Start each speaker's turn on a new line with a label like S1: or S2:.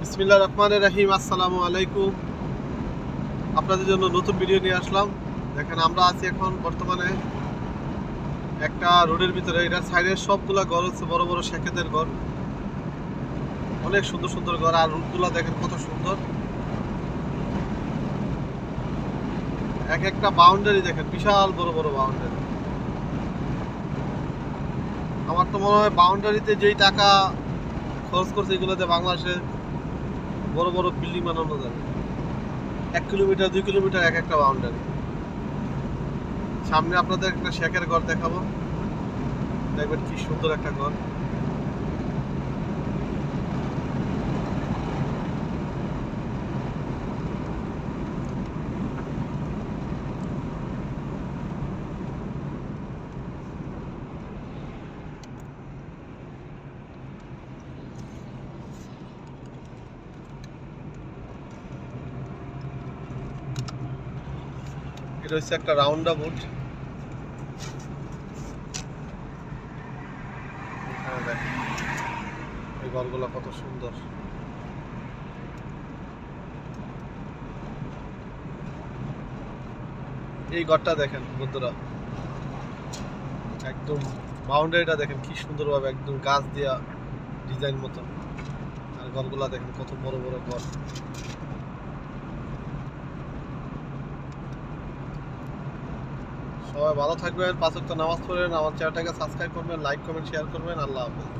S1: বিসমিল্লাহির রহমানির রহিম। আসসালামু আলাইকুম। আপনাদের জন্য নতুন ভিডিও নিয়ে আসলাম। দেখেন আমরা আছি এখন বর্তমানে একটা রোডের ভিতরে। এটার সাইডের সবগুলা ঘর হচ্ছে বড় বড় শেখেদের ঘর, অনেক সুন্দর সুন্দর ঘর। আর রোডগুলা দেখেন কত সুন্দর, এক একটা বাউন্ডারি দেখেন, বিশাল বড় বড় বাউন্ডারি। আমার তো মনে হয় বাউন্ডারিতে যেই টাকা খরচ করছে এগুলোতে বাংলাদেশে বড় বড় বিল্ডিং বানানো যাবে। 1 কিলোমিটার 2 কিলোমিটার এক একটা বাউন্ডারি। সামনে আপনাদের একটা শেখের ঘর দেখাবো, দেখবেন কি সুন্দর একটা ঘর। এটা হচ্ছে একটা রাউন্ড আবাউট। এই ঘরগুলো কত সুন্দর। এই ঘরটা দেখেন বন্ধুরা, একদম বাউন্ডারিটা দেখেন কি সুন্দরভাবে একদম গাছ দিয়া ডিজাইন মতো। আর ঘরগুলা দেখেন কত বড় বড় ঘর। সবাই ভালো থাকবেন, 5 ওয়াক্ত নামাজ পড়েন, আমার চ্যানেলটাকে সাবস্ক্রাইব করবেন, লাইক কমেন্ট শেয়ার করবেন। আল্লাহ হাফেজ।